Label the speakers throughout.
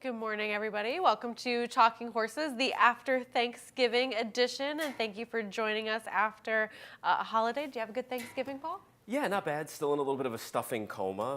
Speaker 1: Good morning, everybody. Welcome to Talking Horses, the after Thanksgiving edition, and thank you for joining us after a holiday. Do you have a good Thanksgiving, Paul?
Speaker 2: Yeah, not bad. Still in a little bit of a stuffing coma,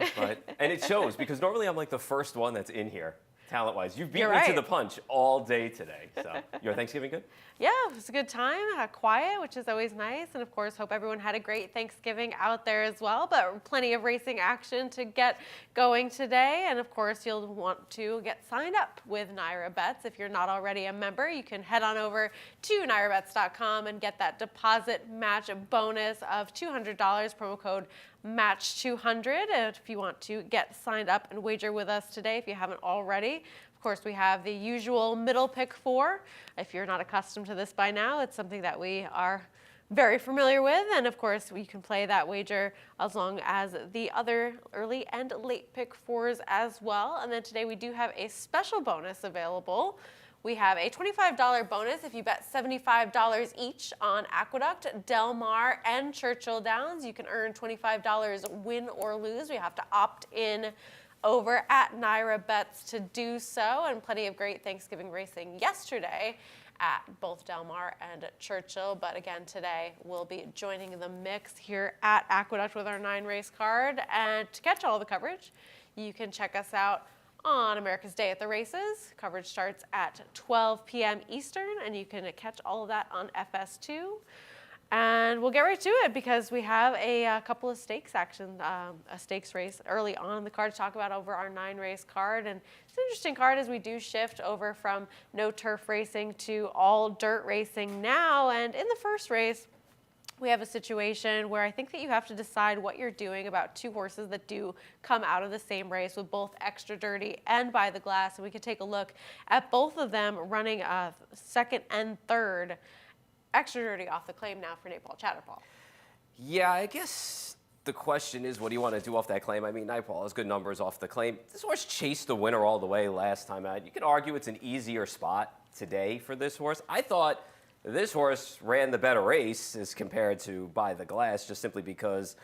Speaker 2: and it shows because normally I'm like the first one that's in here, talent-wise. You've beat me to the punch all day today. So, your Thanksgiving good?
Speaker 1: Yeah, it was a good time, quiet, which is always nice. And of course, hope everyone had a great Thanksgiving out there as well, but plenty of racing action to get going today. And of course, you'll want to get signed up with NYRA Bets. If you're not already a member, you can head on over to nyrabets.com and get that deposit match bonus of $200, promo code MATCH200 if you want to get signed up and wager with us today if you haven't already. Of course, we have the usual middle pick four. If you're not accustomed to this by now, it's something that we are very familiar with. And of course, you can play that wager as long as the other early and late pick fours as well. And then today we do have a special bonus available. We have a $25 bonus if you bet $75 each on Aqueduct, Del Mar, and Churchill Downs. You can earn $25 win or lose. We have to opt in over at NYRA Bets to do so, and plenty of great Thanksgiving racing yesterday at both Del Mar and Churchill. But again, today we'll be joining the mix here at Aqueduct with our 9-race card. And to catch all the coverage, you can check us out on America's Day at the Races. Coverage starts at 12 p.m. Eastern, and you can catch all of that on FS2. And we'll get right to it because we have a couple of stakes action, a stakes race early on in the card to talk about over our 9-race card. And it's an interesting card as we do shift over from no turf racing to all dirt racing now. And in the first race, we have a situation where I think that you have to decide what you're doing about two horses that do come out of the same race with both Extra Dirty and By the Glass. And we can take a look at both of them running second and third. Extra Dirty off the claim now for Naipaul Chatterpaul.
Speaker 2: Yeah, I guess the question is, what do you want to do off that claim? I mean, Naipaul has good numbers off the claim. This horse chased the winner all the way last time out. You could argue it's an easier spot today for this horse. I thought this horse ran the better race as compared to By the Glass, just simply because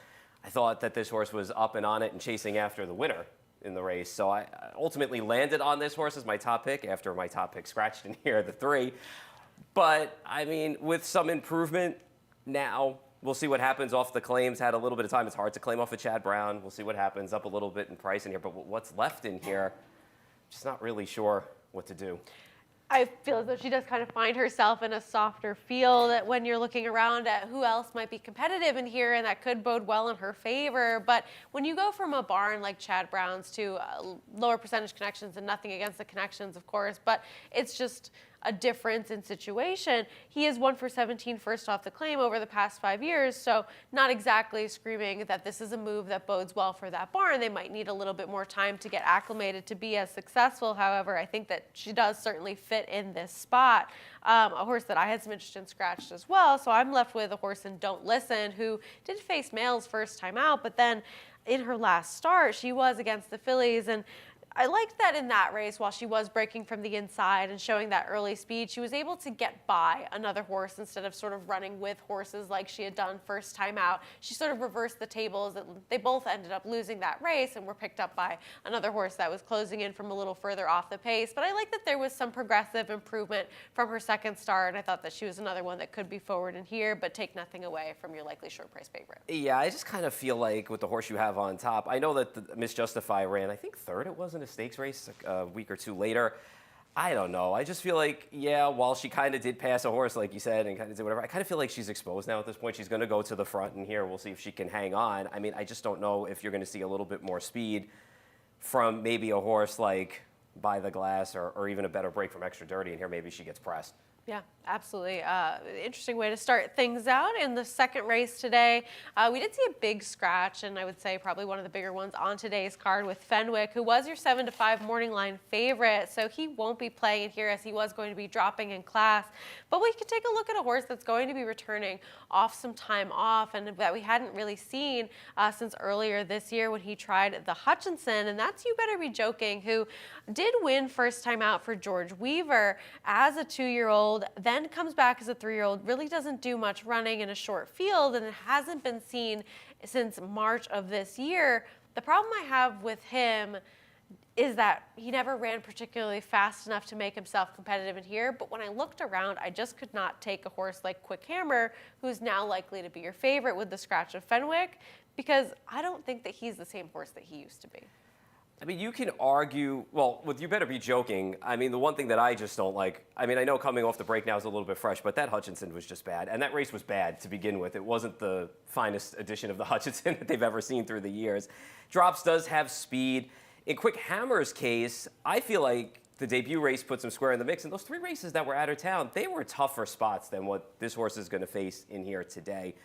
Speaker 2: I thought that this horse was up and on it and chasing after the winner in the race. So I ultimately landed on this horse as my top pick after my top pick scratched in here, the 3. But, I mean, with some improvement now, we'll see what happens off the claims. Had a little bit of time. It's hard to claim off of Chad Brown. We'll see what happens. Up a little bit in price in here. But what's left in here, just not really sure what to do.
Speaker 1: I feel as though she does kind of find herself in a softer field when you're looking around at who else might be competitive in here, and that could bode well in her favor. But when you go from a barn like Chad Brown's to lower percentage connections, and nothing against the connections, of course, but it's just a difference in situation. He is 1 for 17 first off the claim over the past 5 years, so not exactly screaming that this is a move that bodes well for that barn. They might need a little bit more time to get acclimated to be as successful. However, I think that she does certainly fit in this spot. A horse that I had some interest in scratched as well, so I'm left with a horse in Don't Listen, who did face males first time out, but then in her last start, she was against the fillies, and I liked that in that race, while she was breaking from the inside and showing that early speed, she was able to get by another horse instead of sort of running with horses like she had done first time out. She sort of reversed the tables. They both ended up losing that race and were picked up by another horse that was closing in from a little further off the pace. But I like that there was some progressive improvement from her second start. I thought that she was another one that could be forward in here, but take nothing away from your likely short price favorite.
Speaker 2: Yeah, I just kind of feel like with the horse you have on top, I know that the Miss Justify ran, I think third it was in a stakes race a week or two later. I don't know. I just feel like, yeah, while she kind of did pass a horse, like you said, and kind of did whatever, I kind of feel like she's exposed now at this point. She's going to go to the front, and here we'll see if she can hang on. I mean, I just don't know if you're going to see a little bit more speed from maybe a horse like By the Glass or even a better break from Extra Dirty, and here maybe she gets pressed.
Speaker 1: Yeah, absolutely. Interesting way to start things out in the second race today. We did see a big scratch, and I would say probably one of the bigger ones on today's card with Fenwick, who was your 7-5 morning line favorite. So he won't be playing it here as he was going to be dropping in class. But we could take a look at a horse that's going to be returning off some time off and that we hadn't really seen since earlier this year when he tried the Hutchinson. And that's You Better Be Joking, who did win first time out for George Weaver as a 2-year-old, then comes back as a 3-year-old, really doesn't do much running in a short field, and it hasn't been seen since March of this year. The problem I have with him is that he never ran particularly fast enough to make himself competitive in here. But when I looked around, I just could not take a horse like Quick Hammer, who's now likely to be your favorite with the scratch of Fenwick, because I don't think that he's the same horse that he used to be.
Speaker 2: I mean, you can argue, well, with You Better Be Joking, I mean, the one thing that I just don't like, I mean, I know coming off the break now is a little bit fresh, but that Hutchinson was just bad. And that race was bad to begin with. It wasn't the finest edition of the Hutchinson that they've ever seen through the years. Drops does have speed. In Quick Hammer's case, I feel like the debut race puts him square in the mix. And those 3 races that were out of town, they were tougher spots than what this horse is going to face in here today.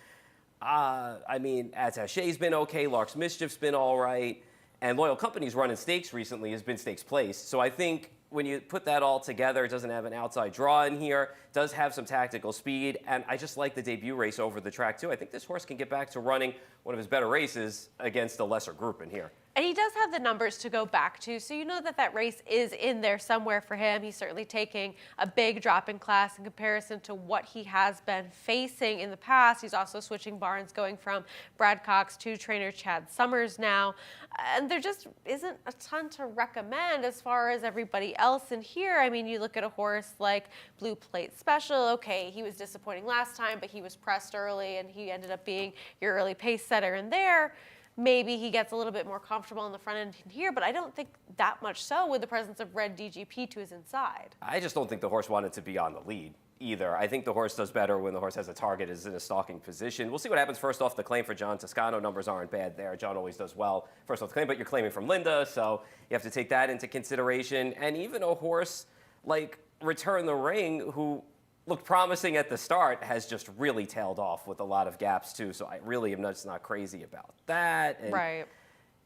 Speaker 2: I mean, Attaché's been okay. Lark's Mischief's been all right. And Loyal Company's run in stakes recently has been stakes place. So I think when you put that all together, it doesn't have an outside draw in here, does have some tactical speed, and I just like the debut race over the track too. I think this horse can get back to running one of his better races against a lesser group in here.
Speaker 1: And he does have the numbers to go back to, so you know that that race is in there somewhere for him. He's certainly taking a big drop in class in comparison to what he has been facing in the past. He's also switching barns, going from Brad Cox to trainer Chad Summers now. And there just isn't a ton to recommend as far as everybody else in here. I mean, you look at a horse like Blue Plate Special. Okay, he was disappointing last time, but he was pressed early, and he ended up being your early pace setter in there. Maybe he gets a little bit more comfortable in the front end here, but I don't think that much so with the presence of Red DGP to his inside.
Speaker 2: I just don't think the horse wanted to be on the lead either. I think the horse does better when the horse has a target, is in a stalking position. We'll see what happens first off the claim for John Toscano. Numbers aren't bad there. John always does well first off the claim, but you're claiming from Linda, so you have to take that into consideration. And even a horse like Return the Ring, who looked promising at the start, has just really tailed off with a lot of gaps too. So I really am just not crazy about that. And
Speaker 1: Right.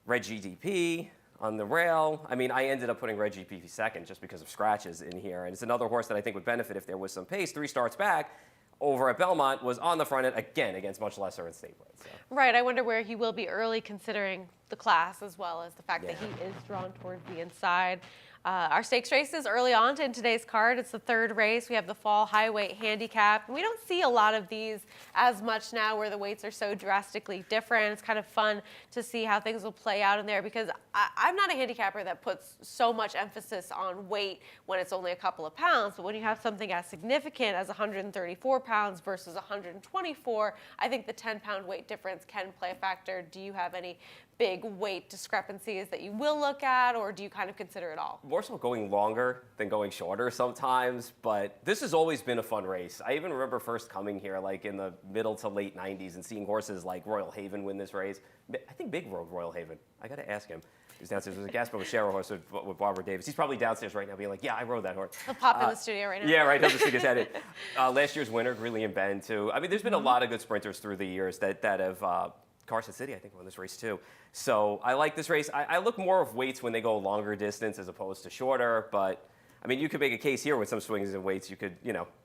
Speaker 2: Red GDP on the rail. I mean, I ended up putting Red GDP second just because of scratches in here. And it's another horse that I think would benefit if there was some pace. 3 starts back over at Belmont, was on the front end again against much lesser in state bred. So.
Speaker 1: Right. I wonder where he will be early, considering the class as well as the fact that
Speaker 2: Yeah.
Speaker 1: he is drawn towards the inside. Our stakes races early on in today's card. It's the 3rd race. We have the Fall High Weight Handicap. And we don't see a lot of these as much now where the weights are so drastically different. It's kind of fun to see how things will play out in there, because I'm not a handicapper that puts so much emphasis on weight when it's only a couple of pounds. But when you have something as significant as 134 pounds versus 124, I think the 10-pound weight difference can play a factor. Do you have any big weight discrepancies that you will look at, or do you kind of consider it all?
Speaker 2: More so going longer than going shorter sometimes, but this has always been a fun race. I even remember first coming here like in the middle to late 90s and seeing horses like Royal Haven win this race. I think Big rode Royal Haven. I got to ask him. He was downstairs. It was a Gaspar Bashara horse with Barbara Davis. He's probably downstairs right now being like, yeah, I rode that horse.
Speaker 1: He'll pop in the studio right now.
Speaker 2: Yeah, right. He'll just stick his head in. Last year's winner, Grillian Ben, too. I mean, there's been a lot of good sprinters through the years that have Carson City, I think, won this race too. So I like this race. I look more of weights when they go longer distance as opposed to shorter. But I mean, you could make a case here with some swings and weights. You could,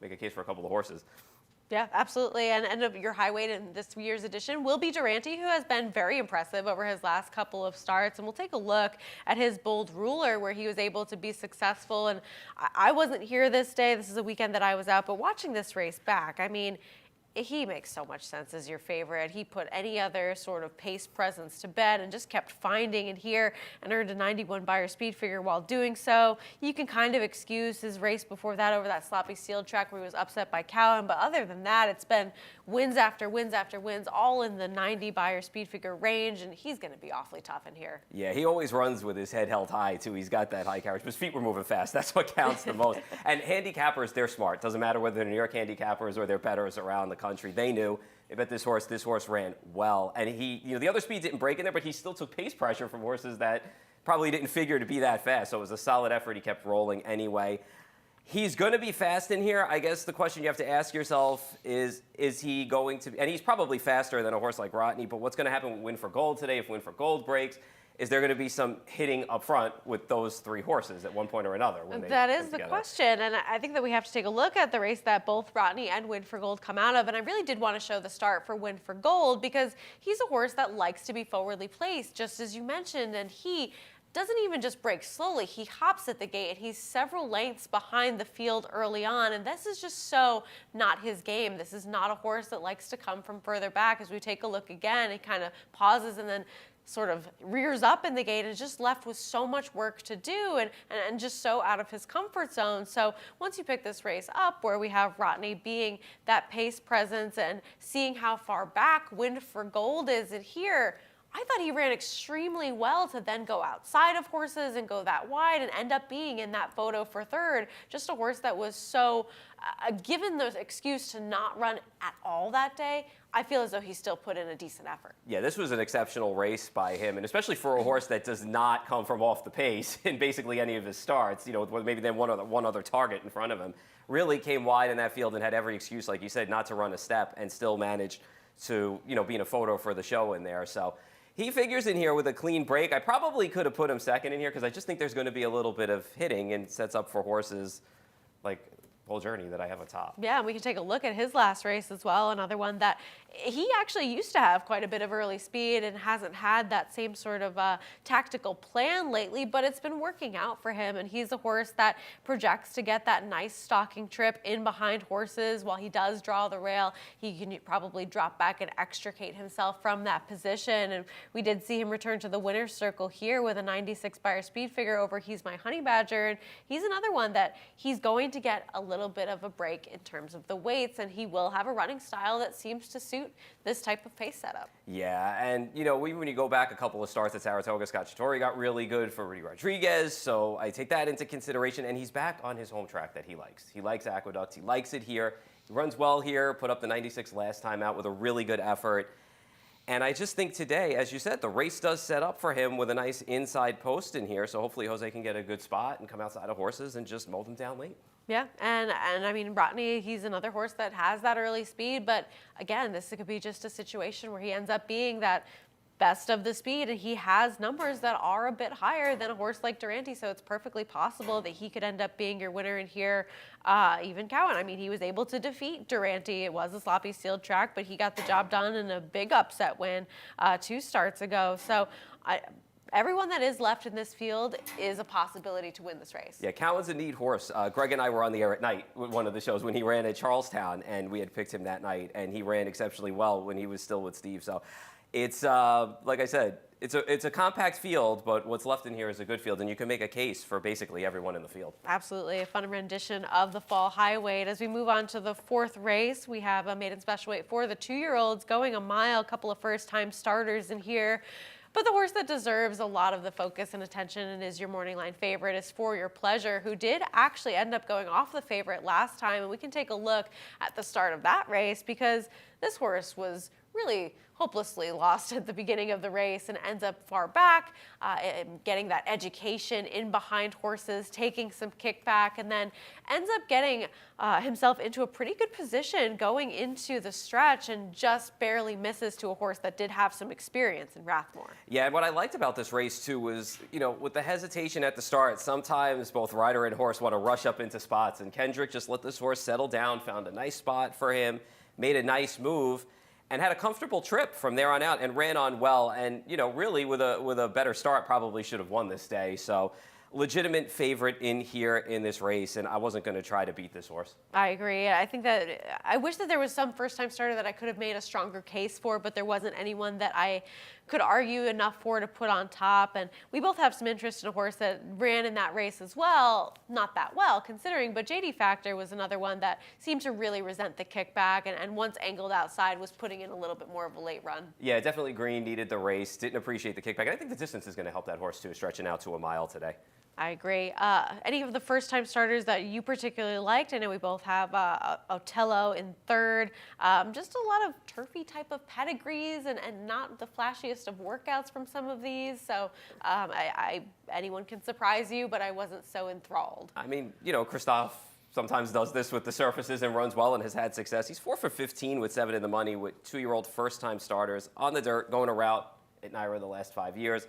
Speaker 2: make a case for a couple of horses.
Speaker 1: Yeah, absolutely. And your high weight in this year's edition will be Durante, who has been very impressive over his last couple of starts. And we'll take a look at his Bold Ruler, where he was able to be successful. And I wasn't here this day. This is a weekend that I was out. But watching this race back, I mean, he makes so much sense as your favorite. He put any other sort of pace presence to bed and just kept finding it here and earned a 91 Beyer speed figure while doing so. You can kind of excuse his race before that over that sloppy sealed track where he was upset by Cowan, but other than that, it's been wins after wins after wins, all in the 90 Beyer speed figure range, and he's going to be awfully tough in here.
Speaker 2: Yeah, he always runs with his head held high, too. He's got that high carriage, but his feet were moving fast. That's what counts the most. And handicappers, they're smart. Doesn't matter whether they're New York handicappers or they're bettors around the country. They knew. They bet this horse ran well. And he, the other speed didn't break in there, but he still took pace pressure from horses that probably didn't figure to be that fast. So it was a solid effort. He kept rolling anyway. He's going to be fast in here. I guess the question you have to ask yourself is he going to, and he's probably faster than a horse like Rodney, but what's going to happen with Win for Gold today if Win for Gold breaks? Is there going to be some hitting up front with those 3 horses at one point or another?
Speaker 1: That is the question, and I think that we have to take a look at the race that both Rodney and Win for Gold come out of, and I really did want to show the start for Win for Gold because he's a horse that likes to be forwardly placed, just as you mentioned, and he doesn't even just break slowly. He hops at the gate, and he's several lengths behind the field early on. And this is just so not his game. This is not a horse that likes to come from further back. As we take a look again, he kind of pauses and then sort of rears up in the gate and is just left with so much work to do and just so out of his comfort zone. So once you pick this race up where we have Rotney being that pace presence and seeing how far back Wind for Gold is in here, I thought he ran extremely well to then go outside of horses and go that wide and end up being in that photo for third. Just a horse that was so, given the excuse to not run at all that day, I feel as though he still put in a decent effort.
Speaker 2: Yeah, this was an exceptional race by him, and especially for a horse that does not come from off the pace in basically any of his starts, with maybe then one other target in front of him. Really came wide in that field and had every excuse, like you said, not to run a step and still managed to, be in a photo for the show in there. So he figures in here with a clean break. I probably could have put him second in here because I just think there's going to be a little bit of hitting and sets up for horses like Whole Journey that I have atop.
Speaker 1: Yeah, and we can take a look at his last race as well. Another one that he actually used to have quite a bit of early speed and hasn't had that same sort of tactical plan lately, but it's been working out for him. And he's a horse that projects to get that nice stalking trip in behind horses. While he does draw the rail, he can probably drop back and extricate himself from that position. And we did see him return to the winner's circle here with a 96 Beyer speed figure over He's My Honey Badger. And he's another one that he's going to get a little bit of a break in terms of the weights, and he will have a running style that seems to suit this type of pace setup.
Speaker 2: Yeah, and when you go back a couple of starts at Saratoga, Scott Chatori got really good for Rudy Rodriguez, so I take that into consideration, and he's back on his home track that he likes. He likes Aqueducts, he likes it here, he runs well here, put up the 96 last time out with a really good effort. And I just think today, as you said, the race does set up for him with a nice inside post in here, so hopefully Jose can get a good spot and come outside of horses and just mold them down late.
Speaker 1: Yeah, and I mean, Rotney, he's another horse that has that early speed, but again, this could be just a situation where he ends up being that best of the speed, and he has numbers that are a bit higher than a horse like Durante, so it's perfectly possible that he could end up being your winner in here. Even Cowan, I mean, he was able to defeat Durante. It was a sloppy sealed track, but he got the job done in a big upset win 2 starts ago. So everyone that is left in this field is a possibility to win this race.
Speaker 2: Yeah, Cowan's a neat horse. Greg and I were on the air at night with one of the shows when he ran at Charlestown, and we had picked him that night, and he ran exceptionally well when he was still with Steve. So it's, like I said, it's a compact field, but what's left in here is a good field, and you can make a case for basically everyone in the field.
Speaker 1: Absolutely, a fun rendition of the Fall High Weight. As we move on to the 4th race, we have a maiden special weight for the 2-year-olds going a mile, a couple of first-time starters in here. But the horse that deserves a lot of the focus and attention and is your morning line favorite is For Your Pleasure, who did actually end up going off the favorite last time. And we can take a look at the start of that race because this horse was really hopelessly lost at the beginning of the race and ends up far back, getting that education in behind horses, taking some kickback, and then ends up getting himself into a pretty good position going into the stretch and just barely misses to a horse that did have some experience in Rathmore.
Speaker 2: Yeah, and what I liked about this race, too, was, with the hesitation at the start, sometimes both rider and horse want to rush up into spots, and Kendrick just let this horse settle down, found a nice spot for him, made a nice move, and had a comfortable trip from there on out and ran on well. And, really with a better start, probably should have won this day. So legitimate favorite in here in this race, and I wasn't going to try to beat this horse.
Speaker 1: I agree. I think that I wish that there was some first-time starter that I could have made a stronger case for, but there wasn't anyone that I could argue enough for to put on top. And we both have some interest in a horse that ran in that race as well. Not that well, considering, but JD Factor was another one that seemed to really resent the kickback, and once angled outside was putting in a little bit more of a late run.
Speaker 2: Yeah, definitely Green needed the race, didn't appreciate the kickback. And I think the distance is going to help that horse, too, stretching out to a mile today.
Speaker 1: I agree. Any of the first-time starters that you particularly liked? I know we both have Otello in 3rd. Just a lot of turfy type of pedigrees and not the flashiest of workouts from some of these. So anyone can surprise you, but I wasn't so enthralled.
Speaker 2: I mean, Christophe sometimes does this with the surfaces and runs well and has had success. He's 4 for 15 with 7 in the money with 2-year-old first-time starters on the dirt, going a route at NYRA the last 5 years.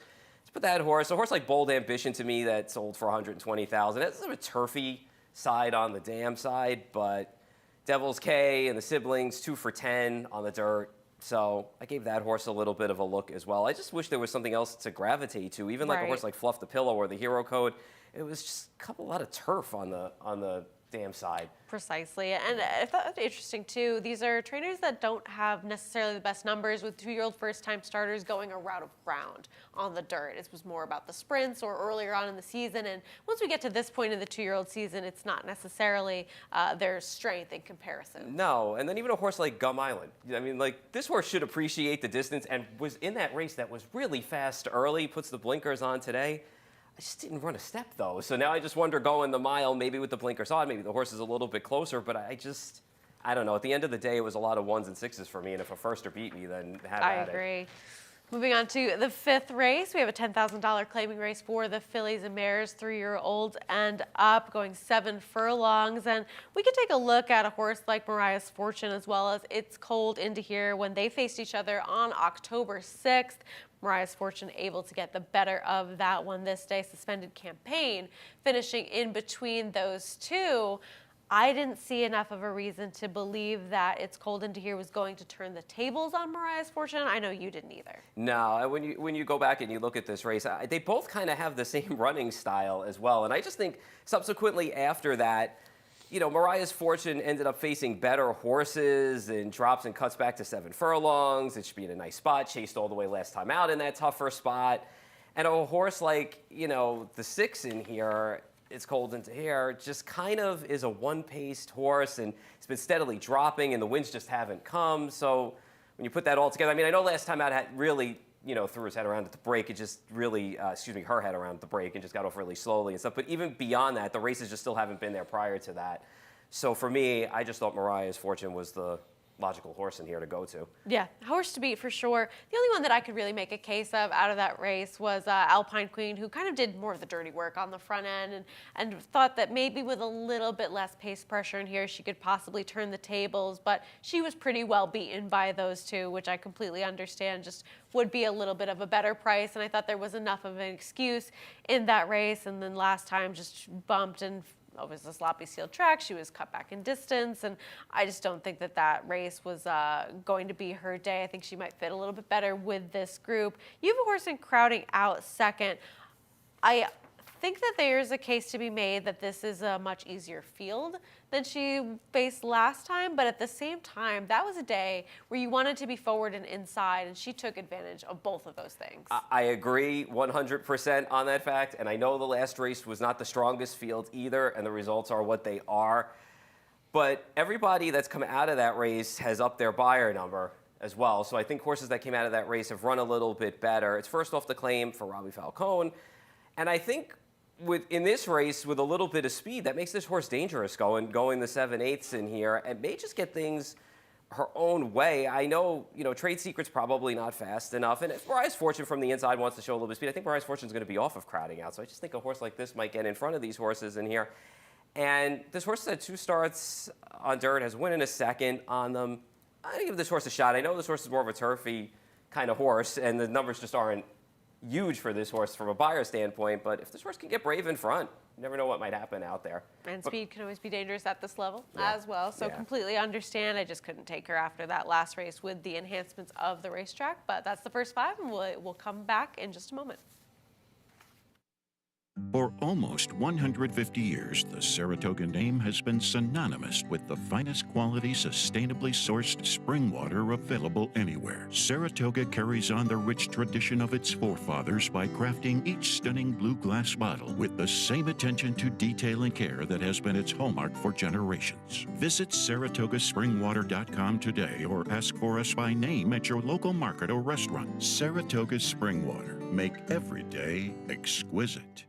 Speaker 2: But that horse, a horse like Bold Ambition to me that sold for $120,000. It's sort of a turfy side on the dam side, but Devil's K and the siblings 2 for 10 on the dirt. So I gave that horse a little bit of a look as well. I just wish there was something else to gravitate to, even like a horse
Speaker 1: Right.
Speaker 2: like Fluff the Pillow or the Hero Code. It was just a lot of turf on the damn side.
Speaker 1: Precisely. And I thought it interesting too. These are trainers that don't have necessarily the best numbers, with 2-year-old first time starters going a route of ground on the dirt. It was more about the sprints or earlier on in the season. And once we get to this point in the 2-year-old season, it's not necessarily their strength in comparison.
Speaker 2: No, and then even a horse like Gum Island. I mean, like, this horse should appreciate the distance and was in that race that was really fast early, puts the blinkers on today. I just didn't run a step, though. So now I just wonder, going the mile, maybe with the blinkers on, maybe the horse is a little bit closer, but I don't know. At the end of the day, it was a lot of 1s and 6s for me, and if a firster beat me, then have
Speaker 1: I
Speaker 2: at it.
Speaker 1: agree. Moving on to the 5th race, we have a $10,000 claiming race for the fillies and mares, 3-year-olds and up, going 7 furlongs. And we can take a look at a horse like Mariah's Fortune, as well as It's Cold Into Here, when they faced each other on October 6th. Mariah's Fortune able to get the better of that one this day. Suspended campaign finishing in between those two. I didn't see enough of a reason to believe that It's Cold Into Here was going to turn the tables on Mariah's Fortune. I know you didn't either.
Speaker 2: No, when you go back and you look at this race, they both kind of have the same running style as well. And I just think subsequently after that, you know, Mariah's Fortune ended up facing better horses and drops and cuts back to 7 furlongs. It should be in a nice spot, chased all the way last time out in that tougher spot. And a horse like, you know, the 6 in here, It's Cold Into Here, just kind of is a one-paced horse, and it's been steadily dropping, and the wins just haven't come. So when you put that all together, I mean, I know last time out had really, you know, threw his head around at the break. It just really, her head around at the break and just got off really slowly and stuff. But even beyond that, the races just still haven't been there prior to that. So for me, I just thought Mariah's Fortune was the logical horse in here to go to.
Speaker 1: Yeah, horse to beat for sure. The only one that I could really make a case of out of that race was Alpine Queen, who kind of did more of the dirty work on the front end, and thought that maybe with a little bit less pace pressure in here, she could possibly turn the tables. But she was pretty well beaten by those two, which I completely understand just would be a little bit of a better price. And I thought there was enough of an excuse in that race. And then last time just bumped, and it was a sloppy sealed track. She was cut back in distance, and I just don't think that that race was going to be her day. I think she might fit a little bit better with this group. You have a horse in Crowding Out second. I think that there's a case to be made that this is a much easier field than she faced last time, but at the same time, that was a day where you wanted to be forward and inside, and she took advantage of both of those things.
Speaker 2: I agree 100% on that fact, and I know the last race was not the strongest field either, and the results are what they are. But everybody that's come out of that race has upped their buyer number as well. So I think horses that came out of that race have run a little bit better. It's first off the claim for Robbie Falcone, and I think in this race, with a little bit of speed, that makes this horse dangerous going the 7/8 in here, and may just get things her own way. I know, you know, Trade Secret's probably not fast enough, and if Mariah's Fortune from the inside wants to show a little bit of speed, I think Mariah's Fortune's going to be off of Crowding Out. So I just think a horse like this might get in front of these horses in here. And this horse has had 2 starts on dirt, has won in a second on them. I'm going to give this horse a shot. I know this horse is more of a turfy kind of horse, and the numbers just aren't huge for this horse from a buyer standpoint, but if this horse can get brave in front, you never know what might happen out there.
Speaker 1: And speed can always be dangerous at this level
Speaker 2: Yeah.
Speaker 1: as well, so
Speaker 2: Yeah.
Speaker 1: completely understand. I just couldn't take her after that last race with the enhancements of the racetrack, but that's the first 5, and we'll come back in just a moment.
Speaker 3: For almost 150 years, the Saratoga name has been synonymous with the finest quality, sustainably sourced spring water available anywhere. Saratoga carries on the rich tradition of its forefathers by crafting each stunning blue glass bottle with the same attention to detail and care that has been its hallmark for generations. Visit SaratogaSpringwater.com today or ask for us by name at your local market or restaurant. Saratoga Spring Water. Make every day exquisite.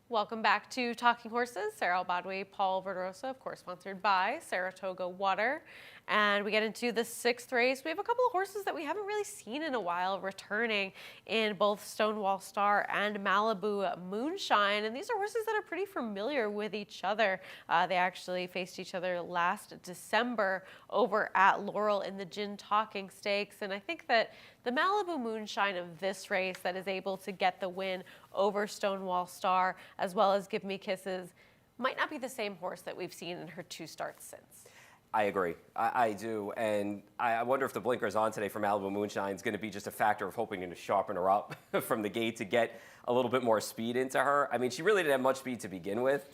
Speaker 1: Welcome back to Talking Horses. Sarah Albadwi, Paul Verderosa, of course, sponsored by Saratoga Water. And we get into the 6th race. We have a couple of horses that we haven't really seen in a while returning in both Stonewall Star and Malibu Moonshine. And these are horses that are pretty familiar with each other. They actually faced each other last December over at Laurel in the Gin Talking Stakes. And I think that the Malibu Moonshine of this race that is able to get the win over Stonewall Star, as well as Give Me Kisses, might not be the same horse that we've seen in her 2 starts since.
Speaker 2: I agree. I do. And I wonder if the blinkers on today for Malibu Moonshine is going to be just a factor of hoping to sharpen her up from the gate to get a little bit more speed into her. I mean, she really didn't have much speed to begin with.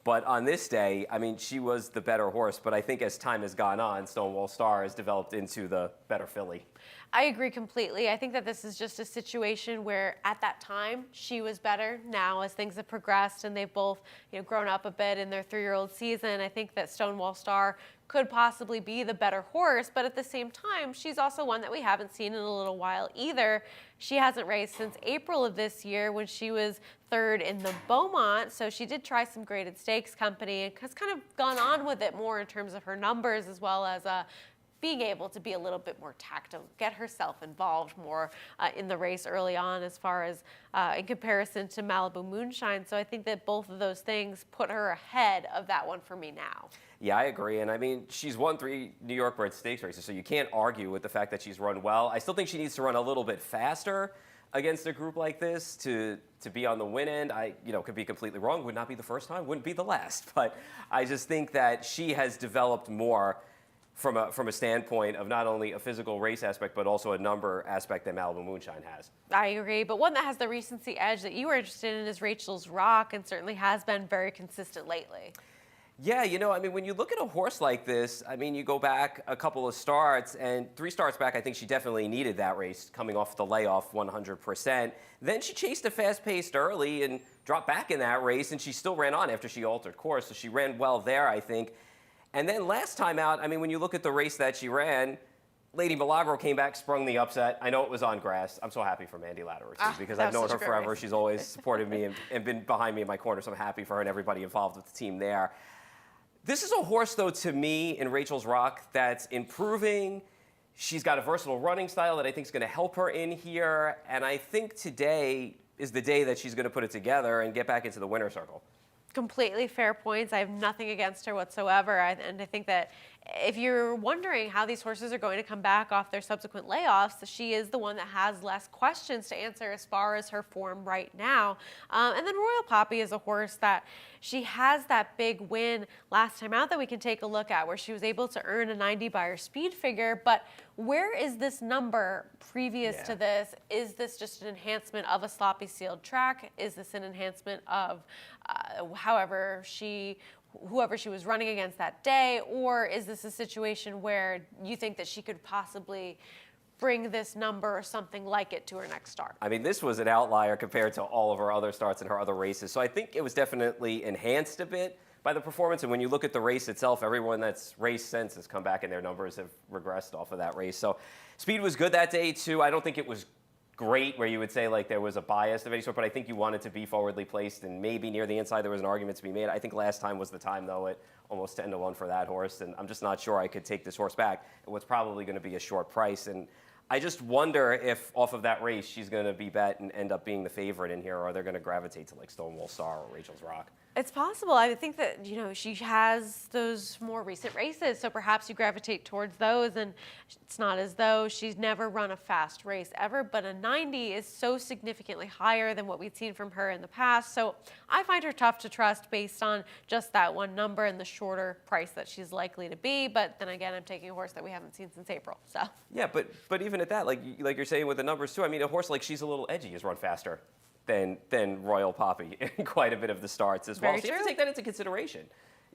Speaker 2: But on this day, I mean, she was the better horse. But I think as time has gone on, Stonewall Star has developed into the better filly.
Speaker 1: I agree completely. I think that this is just a situation where at that time she was better. Now as things have progressed and they've both grown up a bit in their 3-year-old season, I think that Stonewall Star could possibly be the better horse, but at the same time she's also one that we haven't seen in a little while either. She hasn't raced since April of this year when she was 3rd in the Beaumont, so she did try some graded stakes company and has kind of gone on with it more in terms of her numbers, as well as being able to be a little bit more tactile, get herself involved more in the race early on as far as in comparison to Malibu Moonshine. So I think that both of those things put her ahead of that one for me now.
Speaker 2: Yeah, I agree. And I mean, she's won 3 New York bred stakes races, so you can't argue with the fact that she's run well. I still think she needs to run a little bit faster against a group like this to be on the win end. I could be completely wrong. Would not be the first time, wouldn't be the last. But I just think that she has developed more from a standpoint of not only a physical race aspect, but also a number aspect that Malibu Moonshine has.
Speaker 1: I agree, but one that has the recency edge that you were interested in is Rachel's Rock, and certainly has been very consistent lately.
Speaker 2: Yeah, I mean, when you look at a horse like this, I mean, you go back a couple of starts, and 3 starts back, I think she definitely needed that race, coming off the layoff 100%. Then she chased a fast-paced early and dropped back in that race, and she still ran on after she altered course, so she ran well there, I think. And then last time out, I mean, when you look at the race that she ran, Lady Milagro came back, sprung the upset. I know it was on grass. I'm so happy for Mandy Latterer, too, because I've known her forever. She's always supported me and been behind me in my corner, so I'm happy for her and everybody involved with the team there. This is a horse, though, to me, in Rachel's Rock, that's improving. She's got a versatile running style that I think is going to help her in here. And I think today is the day that she's going to put it together and get back into the winner's circle.
Speaker 1: Completely fair points. I have nothing against her whatsoever. And I think that if you're wondering how these horses are going to come back off their subsequent layoffs, she is the one that has less questions to answer as far as her form right now. And then Royal Poppy is a horse that she has that big win last time out that we can take a look at, where she was able to earn a 90 by her speed figure. But where is this number previous to this? Is this just an enhancement of a sloppy sealed track? Is this an enhancement of whoever she was running against that day? Or is this a situation where you think that she could possibly bring this number or something like it to her next start?
Speaker 2: I mean, this was an outlier compared to all of her other starts and her other races. So I think it was definitely enhanced a bit by the performance. And when you look at the race itself, everyone that's raced since has come back and their numbers have regressed off of that race. So speed was good that day, too. I don't think it was great where you would say like there was a bias of any sort, but I think you wanted to be forwardly placed and maybe near the inside there was an argument to be made. I think last time was the time, though, at almost 10-1 for that horse, and I'm just not sure I could take this horse back at what's probably going to be a short price. And I just wonder if off of that race she's going to be bet and end up being the favorite in here, or they're going to gravitate to like Stonewall Star or Rachel's Rock.
Speaker 1: It's possible. I think that, she has those more recent races, so perhaps you gravitate towards those. And it's not as though she's never run a fast race ever, but a 90 is so significantly higher than what we'd seen from her in the past. So I find her tough to trust based on just that one number and the shorter price that she's likely to be. But then again, I'm taking a horse that we haven't seen since April. So
Speaker 2: yeah, but even at that, like you're saying with the numbers too, I mean, a horse like She's a Little Edgy has run faster than Royal Poppy in quite a bit of the starts as well. So you have to take that into consideration,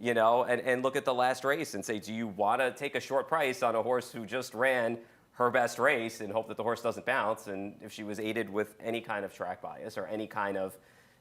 Speaker 2: and look at the last race and say, do you want to take a short price on a horse who just ran her best race and hope that the horse doesn't bounce? And if she was aided with any kind of track bias or any kind of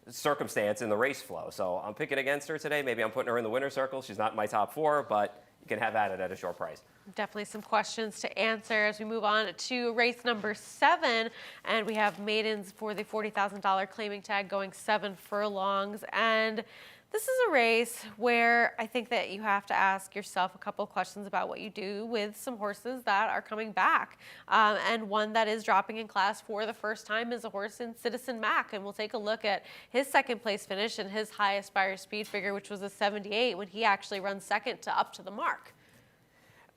Speaker 2: circumstance in the race flow. So I'm picking against her today. Maybe I'm putting her in the winner's circle. She's not in my top 4, but you can have at it at a short price.
Speaker 1: Definitely some questions to answer as we move on to race number 7. And we have maidens for the $40,000 claiming tag going 7 furlongs. And This is a race where I think that you have to ask yourself a couple questions about what you do with some horses that are coming back. And one that is dropping in class for the first time is a horse in Citizen Mac. And we'll take a look at his second place finish and his highest Beyer speed figure, which was a 78, when he actually runs second to Up to the Mark.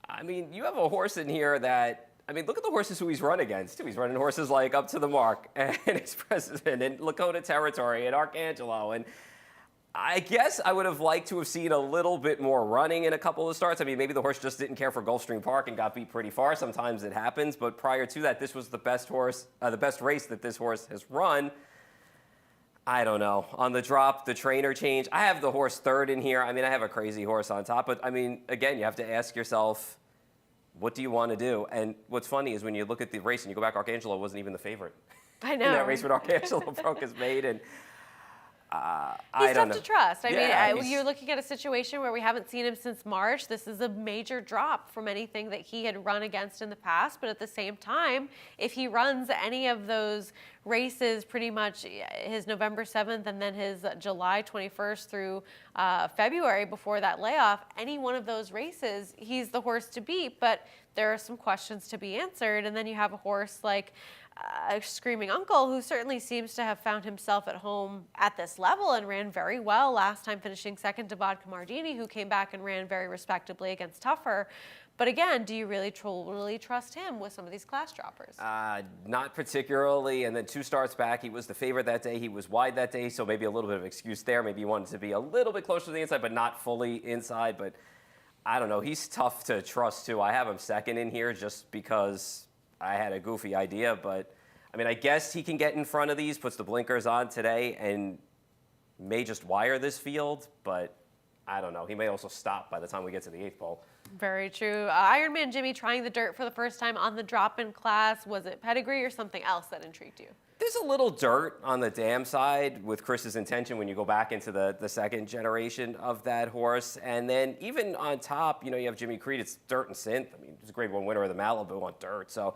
Speaker 2: I mean, you have a horse in here that, I mean, look at the horses who he's run against, too. He's running horses like Up to the Mark and Express and Lakota Territory and Arcangelo. And I guess I would have liked to have seen a little bit more running in a couple of starts. I mean, maybe the horse just didn't care for Gulfstream Park and got beat pretty far. Sometimes it happens. But prior to that, this was the best race that this horse has run. I don't know. On the drop, the trainer change. I have the horse third in here. I mean, I have a crazy horse on top. But, I mean, again, you have to ask yourself, what do you want to do? And what's funny is when you look at the race and you go back, Arcangelo wasn't even the favorite.
Speaker 1: I know.
Speaker 2: In that race when Arcangelo broke his maiden. And
Speaker 1: He's tough to trust. I mean,
Speaker 2: he's-
Speaker 1: you're looking at a situation where we haven't seen him since March. This is a major drop from anything that he had run against in the past. But at the same time, if he runs any of those races, pretty much his November 7th and then his July 21st through February before that layoff, any one of those races, he's the horse to beat. But there are some questions to be answered. And then you have a horse like Screaming Uncle, who certainly seems to have found himself at home at this level and ran very well last time, finishing second to Vodka Mardini, who came back and ran very respectably against Tougher. But again, do you really truly trust him with some of these class droppers?
Speaker 2: Not particularly. And then 2 starts back, he was the favorite that day. He was wide that day, so maybe a little bit of excuse there. Maybe he wanted to be a little bit closer to the inside, but not fully inside. But I don't know. He's tough to trust, too. I have him second in here just because I had a goofy idea, but I mean, I guess he can get in front of these, puts the blinkers on today, and may just wire this field, but I don't know. He may also stop by the time we get to the 8th pole.
Speaker 1: Very true. Ironman Jimmy trying the dirt for the first time on the drop-in class. Was it pedigree or something else that intrigued you?
Speaker 2: There's a little dirt on the dam side with Chris's intention when you go back into the second generation of that horse. And then even on top, you know, you have Jimmy Creed. It's dirt and synth. I mean, he's a Grade 1 winner of the Malibu on dirt. So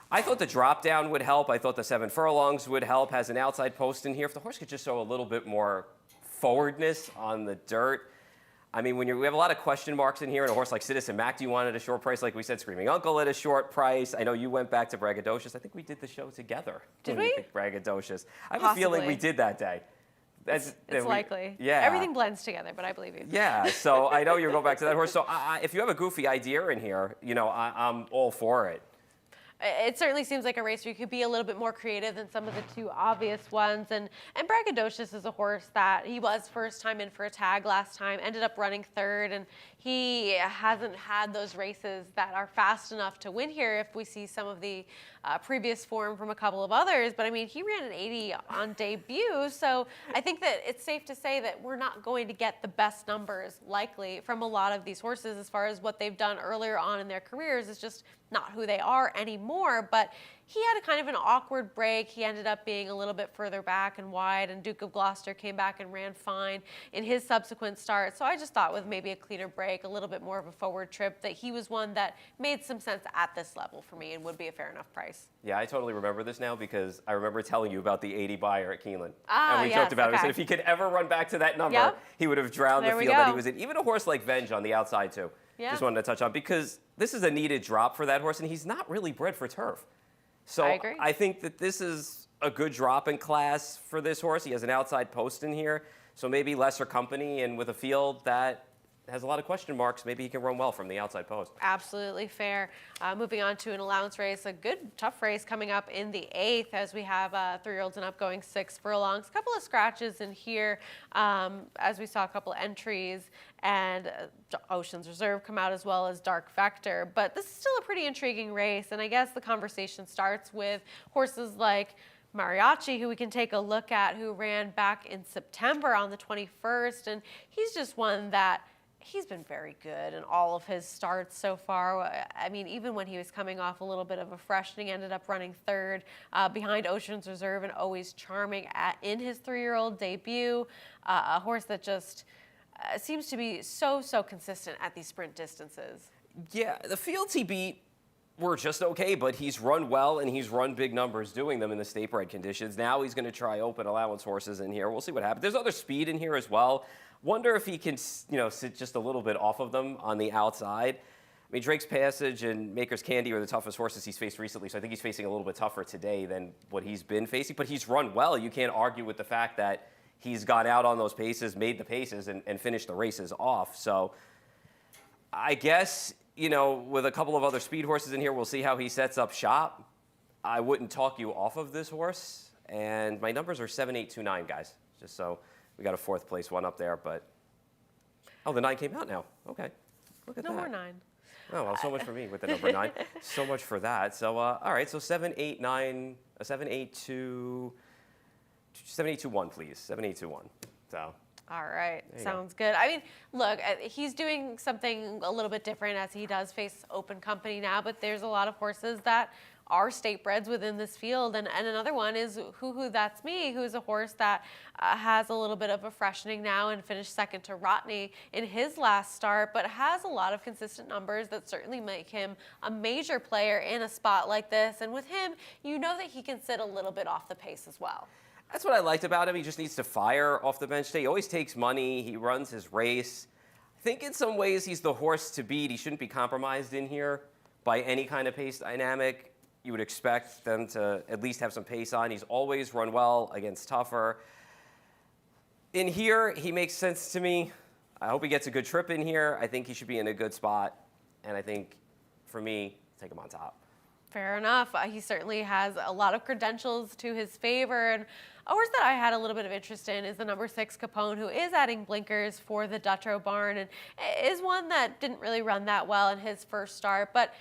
Speaker 2: I thought the drop down would help. I thought the 7 furlongs would help. Has an outside post in here. If the horse could just show a little bit more forwardness on the dirt. I mean, we have a lot of question marks in here, and a horse like Citizen Mac, do you want at a short price? Like we said, Screaming Uncle at a short price. I know you went back to Braggadocious. I think we did the show together.
Speaker 1: Did we?
Speaker 2: Braggadocious. I have
Speaker 1: Possibly.
Speaker 2: a feeling we did that day.
Speaker 1: It's likely.
Speaker 2: Yeah.
Speaker 1: Everything blends together, but I believe you.
Speaker 2: Yeah, so I know you're going back to that horse. So if you have a goofy idea in here, you know, I'm all for it.
Speaker 1: It certainly seems like a race where you could be a little bit more creative than some of the 2 obvious ones. And Braggadocious is a horse that he was first time in for a tag last time, ended up running third, and he hasn't had those races that are fast enough to win here if we see some of the previous form from a couple of others. But I mean, he ran an 80 on debut, so I think that it's safe to say that we're not going to get the best numbers likely from a lot of these horses as far as what they've done earlier on in their careers is just not who they are anymore. But he had a kind of an awkward break. He ended up being a little bit further back and wide, and Duke of Gloucester came back and ran fine in his subsequent start. So I just thought with maybe a cleaner break, a little bit more of a forward trip, that he was one that made some sense at this level for me and would be a fair enough price.
Speaker 2: Yeah, I totally remember this now because I remember telling you about the 80 Beyer at Keeneland.
Speaker 1: Ah,
Speaker 2: and we
Speaker 1: yes,
Speaker 2: joked about it. We
Speaker 1: okay.
Speaker 2: said if he could ever run back to that number,
Speaker 1: Yep.
Speaker 2: he would have drowned
Speaker 1: There
Speaker 2: the
Speaker 1: we
Speaker 2: field that
Speaker 1: go.
Speaker 2: he was in. Even a horse like Venge on the outside, too.
Speaker 1: Yeah.
Speaker 2: Just wanted to touch on because this is a needed drop for that horse, and he's not really bred for turf. So
Speaker 1: I agree.
Speaker 2: I think that this is a good drop in class for this horse. He has an outside post in here, so maybe lesser company, and with a field that has a lot of question marks, maybe he can run well from the outside post.
Speaker 1: Absolutely fair. Moving on to an allowance race, a good tough race coming up in the 8th as we have 3-year-olds and up going 6 furlongs. A couple of scratches in here as we saw a couple of entries, and Ocean's Reserve come out as well as Dark Vector. But this is still a pretty intriguing race, and I guess the conversation starts with horses like Mariachi, who we can take a look at, who ran back in September on the 21st, and he's just one that he's been very good in all of his starts so far. I mean, even when he was coming off a little bit of a freshening, ended up running third behind Ocean's Reserve and Always Charming in his 3-year-old debut. A horse that just seems to be so consistent at these sprint distances.
Speaker 2: Yeah, the fields he beat were just okay, but he's run well and he's run big numbers doing them in the state bred conditions. Now he's going to try open allowance horses in here. We'll see what happens. There's other speed in here as well. Wonder if he can, sit just a little bit off of them on the outside. I mean, Drake's Passage and Maker's Candy are the toughest horses he's faced recently, so I think he's facing a little bit tougher today than what he's been facing. But he's run well. You can't argue with the fact that he's gone out on those paces, made the paces, and finished the races off. So I guess, with a couple of other speed horses in here, we'll see how he sets up shop. I wouldn't talk you off of this horse. And my numbers are 7, 8, 2, 9, guys. Just so we got a fourth place one up there. But, the 9 came out now. Okay. Look at that.
Speaker 1: No more 9.
Speaker 2: Oh, well, so much for me with the number 9. So much for that. So, all right. So 7, 8, 9, 7, 8, 2, 7, 8, 2, 1, please. 7, 8, 2, 1. So.
Speaker 1: All right,
Speaker 2: you
Speaker 1: sounds good. I mean, look, he's doing something a little bit different as he does face open company now, but there's a lot of horses that are state breds within this field. And another one is Who That's Me, who is a horse that has a little bit of a freshening now and finished second to Rotney in his last start, but has a lot of consistent numbers that certainly make him a major player in a spot like this. And with him, you know that he can sit a little bit off the pace as well.
Speaker 2: That's what I liked about him. He just needs to fire off the bench today. He always takes money. He runs his race. I think in some ways he's the horse to beat. He shouldn't be compromised in here by any kind of pace dynamic. You would expect them to at least have some pace on. He's always run well against tougher. In here, he makes sense to me. I hope he gets a good trip in here. I think he should be in a good spot. And I think, for me, take him on top.
Speaker 1: Fair enough. He certainly has a lot of credentials to his favor. And a horse that I had a little bit of interest in is the number 6 Capone, who is adding blinkers for the Dutrow barn and is one that didn't really run that well in his first start. But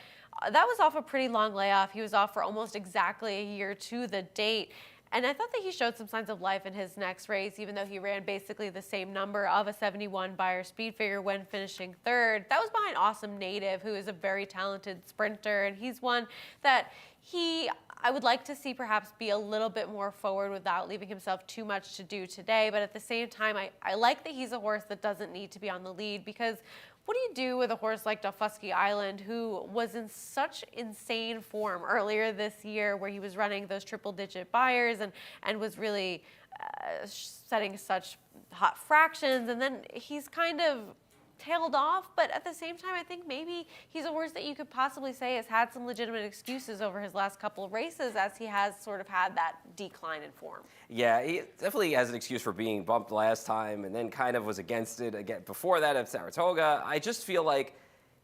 Speaker 1: that was off a pretty long layoff. He was off for almost exactly a year to the date. And I thought that he showed some signs of life in his next race, even though he ran basically the same number of a 71 Beyer speed figure when finishing third. That was behind Awesome Native, who is a very talented sprinter. And he's one that I would like to see perhaps be a little bit more forward without leaving himself too much to do today. But at the same time, I like that he's a horse that doesn't need to be on the lead, because what do you do with a horse like Daufusky Island, who was in such insane form earlier this year, where he was running those triple-digit Beyers and was really setting such hot fractions, and then he's kind of tailed off, but at the same time, I think maybe he's a horse that you could possibly say has had some legitimate excuses over his last couple of races, as he has sort of had that decline in form.
Speaker 2: Yeah, he definitely has an excuse for being bumped last time and then kind of was against it again before that at Saratoga. I just feel like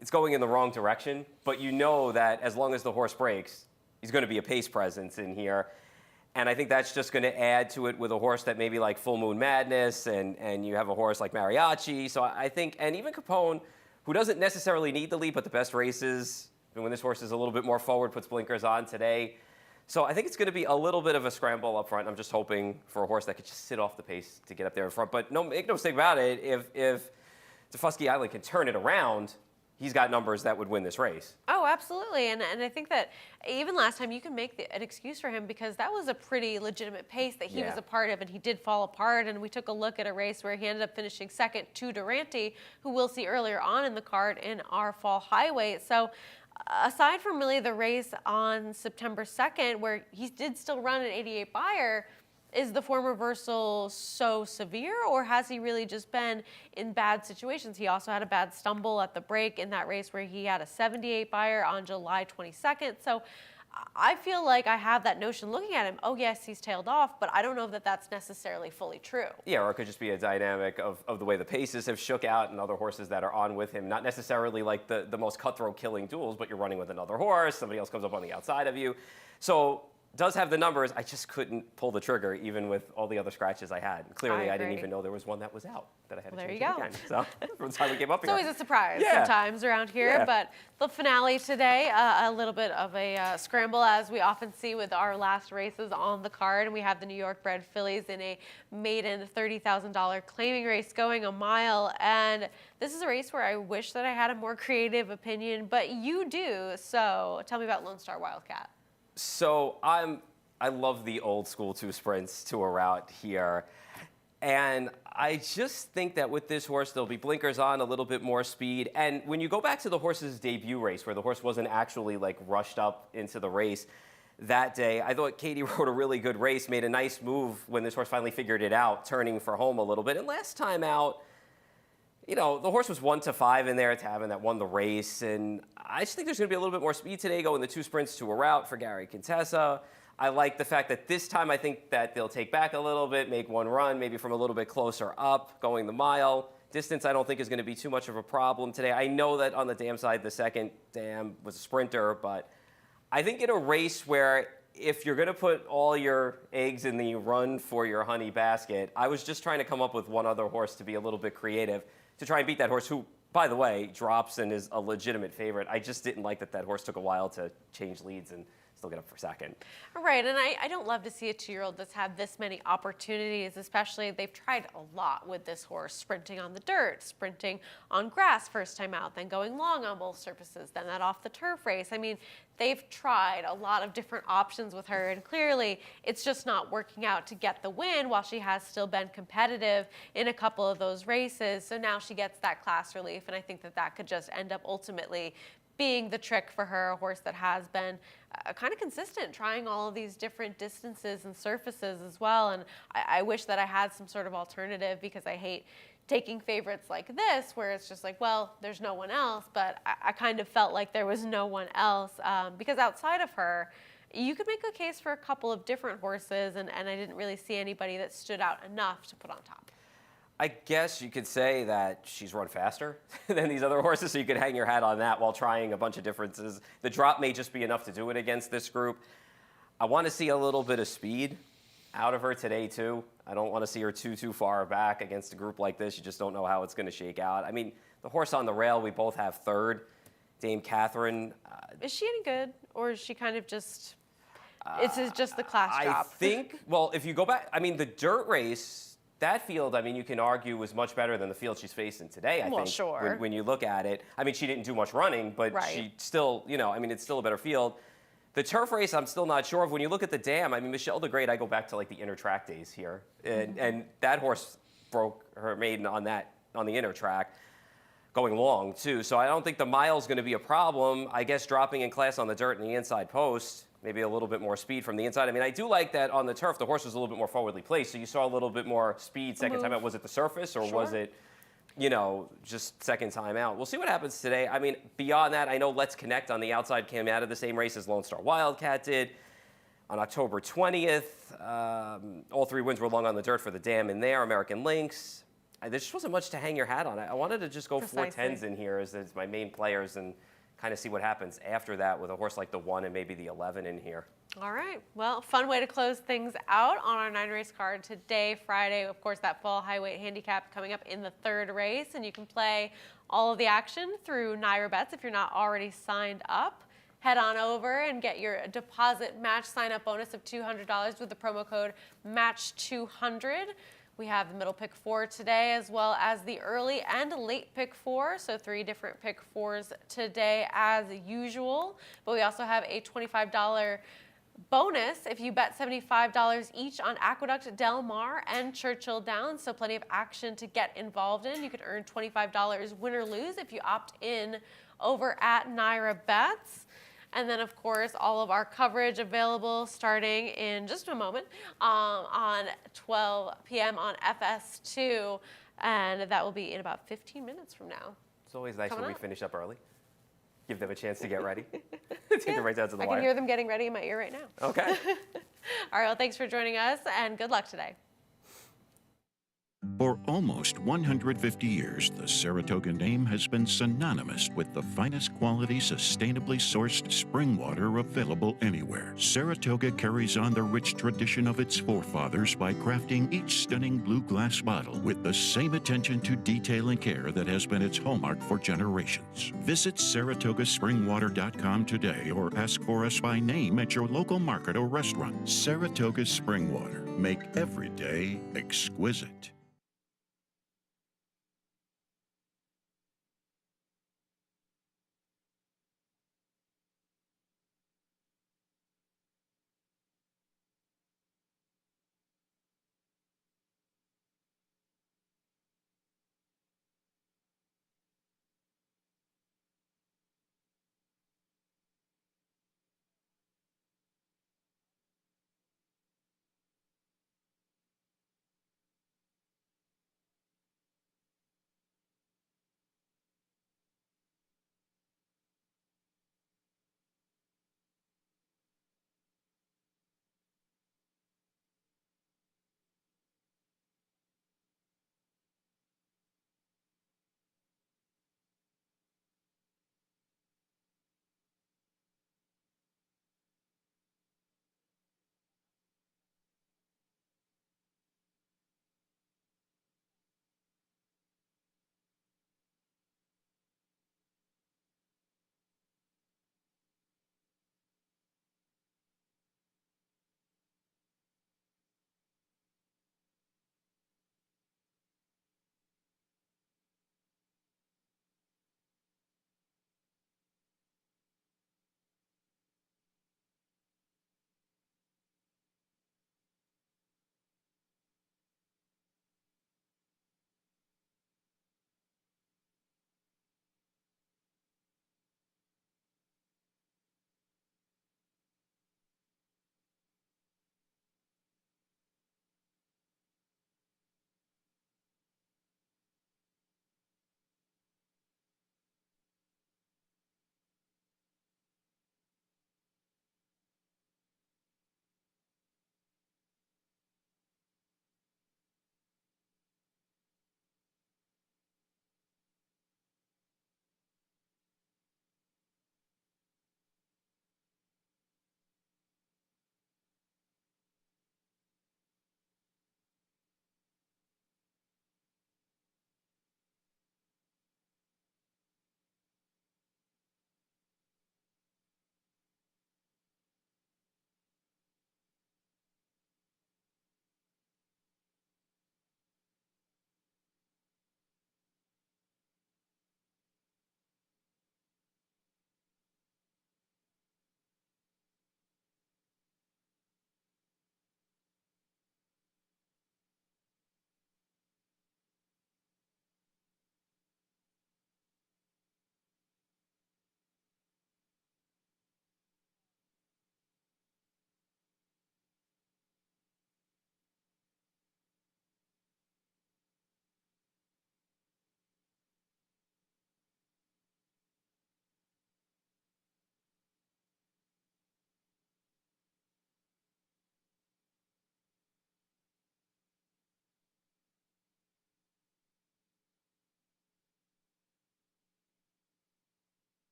Speaker 2: it's going in the wrong direction, but you know that as long as the horse breaks, he's going to be a pace presence in here. And I think that's just going to add to it with a horse that maybe like Full Moon Madness, and you have a horse like Mariachi. So I think, and even Capone, who doesn't necessarily need the lead, but the best races, and when this horse is a little bit more forward, puts blinkers on today. So I think it's going to be a little bit of a scramble up front. I'm just hoping for a horse that could just sit off the pace to get up there in front. But make no mistake about it, if Daufusky Island can turn it around, he's got numbers that would win this race.
Speaker 1: Oh, absolutely. And I think that even last time you can make an excuse for him, because that was a pretty legitimate pace that he was a part of, and he did fall apart. And we took a look at a race where he ended up finishing second to Durante, who we'll see earlier on in the card in our fall highway. So aside from really the race on September 2nd, where he did still run an 88 Beyer, is the form reversal so severe, or has he really just been in bad situations? He also had a bad stumble at the break in that race where he had a 78 Beyer on July 22nd. So I feel like I have that notion looking at him, oh yes, he's tailed off, but I don't know that that's necessarily fully true.
Speaker 2: Yeah, or it could just be a dynamic of the way the paces have shook out and other horses that are on with him. Not necessarily like the most cutthroat killing duels, but you're running with another horse, somebody else comes up on the outside of you. So does have the numbers. I just couldn't pull the trigger even with all the other scratches I had. And clearly, I didn't even know there was one that was out that I had to change it again. So from the time we came up here.
Speaker 1: It's always a surprise sometimes around here, but the finale today, a little bit of a scramble, as we often see with our last races on the card. And we have the New York bred fillies in a maiden $30,000 claiming race going a mile. And this is a race where I wish that I had a more creative opinion, but you do. So tell me about Lone Star Wildcat.
Speaker 2: So I love the old school 2 sprints to a route here. And I just think that with this horse, there'll be blinkers on, a little bit more speed. And when you go back to the horse's debut race, where the horse wasn't actually like rushed up into the race that day, I thought Katie rode a really good race, made a nice move when this horse finally figured it out, turning for home a little bit. And last time out, you know, the horse was 1-5 in there, Tavern, that won the race. And I just think there's going to be a little bit more speed today, going the 2 sprints to a route for Gary Contessa. I like the fact that this time I think that they'll take back a little bit, make one run, maybe from a little bit closer up, going the mile. Distance I don't think is going to be too much of a problem today. I know that on the dam side, the second dam was a sprinter, but I think in a race where if you're going to put all your eggs in the run for your honey basket, I was just trying to come up with one other horse to be a little bit creative to try and beat that horse who, by the way, drops and is a legitimate favorite. I just didn't like that horse took a while to change leads and still get up for second.
Speaker 1: Right, and I don't love to see a 2-year-old that's had this many opportunities, especially they've tried a lot with this horse, sprinting on the dirt, sprinting on grass first time out, then going long on both surfaces, then that off the turf race. I mean, they've tried a lot of different options with her, and clearly it's just not working out to get the win while she has still been competitive in a couple of those races. So now she gets that class relief, and I think that could just end up ultimately being the trick for her, a horse that has been kind of consistent, trying all of these different distances and surfaces as well. And I wish that I had some sort of alternative, because I hate taking favorites like this, where it's just like, well, there's no one else. But I kind of felt like there was no one else, because outside of her, you could make a case for a couple of different horses, and I didn't really see anybody that stood out enough to put on top.
Speaker 2: I guess you could say that she's run faster than these other horses, so you could hang your hat on that while trying a bunch of differences. The drop may just be enough to do it against this group. I want to see a little bit of speed out of her today, too. I don't want to see her too far back against a group like this. You just don't know how it's going to shake out. I mean, the horse on the rail, we both have third, Dame Catherine.
Speaker 1: Is she any good, or is she kind of just, it's just the class drop?
Speaker 2: I think, well, if you go back, I mean, the dirt race, that field, I mean, you can argue was much better than the field she's facing today, I think.
Speaker 1: Sure.
Speaker 2: When you look at it. I mean, she didn't do much running, but
Speaker 1: right.
Speaker 2: She still, you know, I mean, it's still a better field. The turf race, I'm still not sure of. When you look at the dam, I mean, Michelle the Great, I go back to like the inner track days here. And that horse broke her maiden on the inner track, going long too. So I don't think the mile's going to be a problem. I guess dropping in class on the dirt and the inside post, maybe a little bit more speed from the inside. I mean, I do like that on the turf, the horse was a little bit more forwardly placed, so you saw a little bit more speed second time out. Was it the surface, or was it, you know, just second time out? We'll see what happens today. I mean, beyond that, I know Let's Connect on the outside came out of the same race as Lone Star Wildcat did on October 20th. All 3 wins were long on the dirt for the dam in there. American Lynx. There just wasn't much to hang your hat on. I wanted to just go 4 10s in here as my main players and kind of see what happens after that with a horse like the 1 and maybe the 11 in here.
Speaker 1: All right. Well, fun way to close things out on our 9-race card today, Friday. Of course, that fall highweight handicap coming up in the 3rd race, and you can play all of the action through Naira Bets if you're not already signed up. Head on over and get your deposit match sign-up bonus of $200 with the promo code MATCH200. We have the middle pick 4 today, as well as the early and late pick 4. So 3 different pick 4s today as usual. But we also have a $25 bonus if you bet $75 each on Aqueduct, Del Mar, and Churchill Downs. So plenty of action to get involved in. You could earn $25 win or lose if you opt in over at Naira Bets. And then, of course, all of our coverage available starting in just a moment on 12 p.m. on FS2. And that will be in about 15 minutes from now.
Speaker 2: It's always nice when we finish up early. Give them a chance to get ready. Take
Speaker 1: Yeah.
Speaker 2: it right down to the wire.
Speaker 1: I can hear them getting ready in my ear right now.
Speaker 2: Okay.
Speaker 1: All right, well, thanks for joining us, and good luck today.
Speaker 3: For almost 150 years, the Saratoga name has been synonymous with the finest quality, sustainably sourced spring water available anywhere. Saratoga carries on the rich tradition of its forefathers by crafting each stunning blue glass bottle with the same attention to detail and care that has been its hallmark for generations. Visit SaratogaSpringwater.com today or ask for us by name at your local market or restaurant. Saratoga Spring Water. Make every day exquisite.